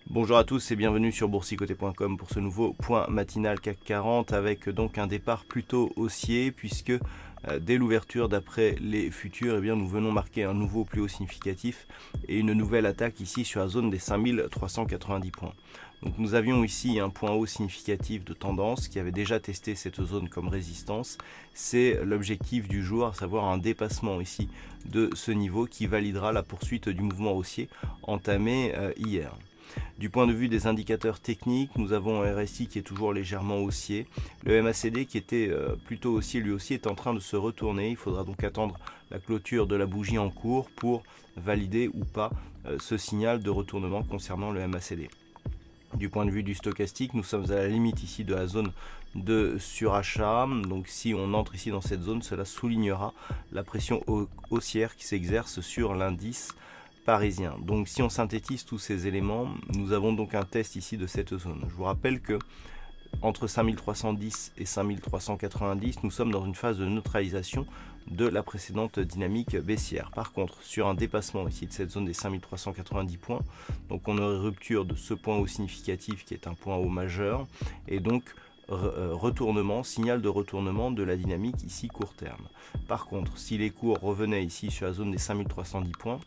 Bonjour à tous et bienvenue sur boursicoté.com pour ce nouveau point matinal CAC 40 avec donc un départ plutôt haussier puisque dès l'ouverture d'après les futurs, nous venons marquer un nouveau plus haut significatif et une nouvelle attaque ici sur la zone des 5390 points. Donc nous avions ici un point haut significatif de tendance qui avait déjà testé cette zone comme résistance. C'est l'objectif du jour, à savoir un dépassement ici de ce niveau qui validera la poursuite du mouvement haussier entamé hier. Du point de vue des indicateurs techniques, nous avons un RSI qui est toujours légèrement haussier. Le MACD qui était plutôt haussier, lui aussi est en train de se retourner. Il faudra donc attendre la clôture de la bougie en cours pour valider ou pas ce signal de retournement concernant le MACD. Du point de vue du stochastique, nous sommes à la limite ici de la zone de surachat. Donc si on entre ici dans cette zone, cela soulignera la pression haussière qui s'exerce sur l'indice parisien. Donc si on synthétise tous ces éléments, nous avons donc un test ici de cette zone. Je vous rappelle que entre 5310 et 5390, nous sommes dans une phase de neutralisation de la précédente dynamique baissière. Par contre, sur un dépassement ici de cette zone des 5390 points, donc on aurait rupture de ce point haut significatif qui est un point haut majeur et donc retournement, signal de retournement de la dynamique ici court terme. Par contre, si les cours revenaient ici sur la zone des 5310 points,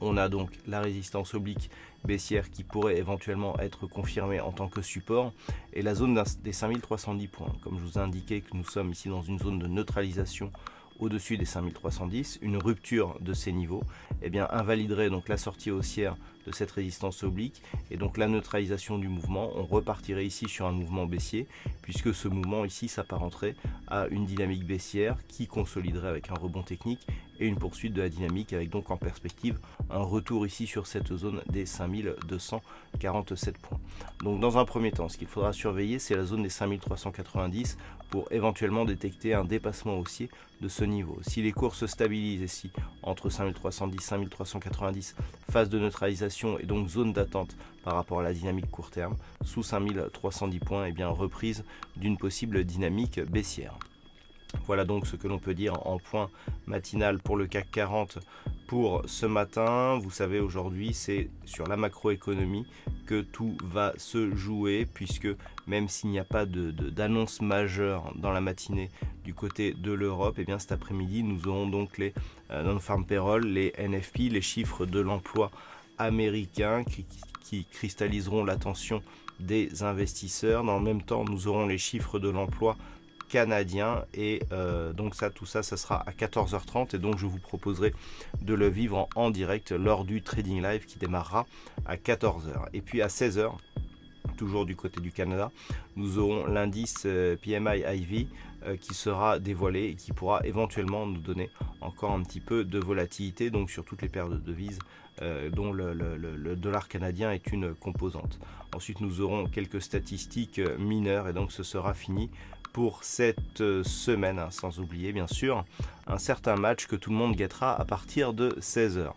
on a donc la résistance oblique baissière qui pourrait éventuellement être confirmée en tant que support et la zone des 5310 points. Comme je vous ai indiqué que nous sommes ici dans une zone de neutralisation au-dessus des 5310, une rupture de ces niveaux invaliderait donc la sortie haussière de cette résistance oblique et donc la neutralisation du mouvement. On repartirait ici sur un mouvement baissier puisque ce mouvement ici s'apparenterait à une dynamique baissière qui consoliderait avec un rebond technique et une poursuite de la dynamique avec donc en perspective un retour ici sur cette zone des 5247 points. Donc dans un premier temps, ce qu'il faudra surveiller, c'est la zone des 5390 pour éventuellement détecter un dépassement haussier de ce niveau. Si les cours se stabilisent ici entre 5310 et 5390, phase de neutralisation et donc zone d'attente par rapport à la dynamique court terme, sous 5310 points, reprise d'une possible dynamique baissière. Voilà donc ce que l'on peut dire en point matinal pour le CAC 40 pour ce matin. Vous savez, aujourd'hui, c'est sur la macroéconomie que tout va se jouer puisque même s'il n'y a pas d'annonce majeure dans la matinée du côté de l'Europe, cet après-midi, nous aurons donc les non-farm payroll, les NFP, les chiffres de l'emploi américains qui cristalliseront l'attention des investisseurs. Dans le même temps, nous aurons les chiffres de l'emploi canadien et donc tout ça sera à 14h30 et donc je vous proposerai de le vivre en direct lors du trading live qui démarrera à 14h. Et puis à 16h, toujours du côté du Canada, nous aurons l'indice PMI IV qui sera dévoilé et qui pourra éventuellement nous donner encore un petit peu de volatilité donc sur toutes les paires de devises dont le dollar canadien est une composante. Ensuite nous aurons quelques statistiques mineures et donc ce sera fini pour cette semaine, sans oublier bien sûr un certain match que tout le monde guettera à partir de 16h.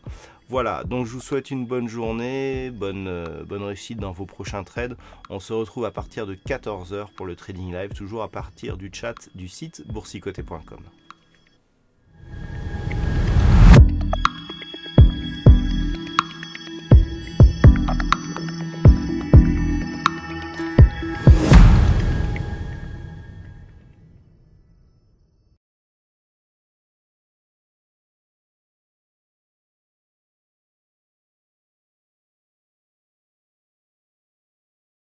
Voilà, donc je vous souhaite une bonne journée, bonne réussite dans vos prochains trades. On se retrouve à partir de 14h pour le trading live, toujours à partir du chat du site boursicoté.com.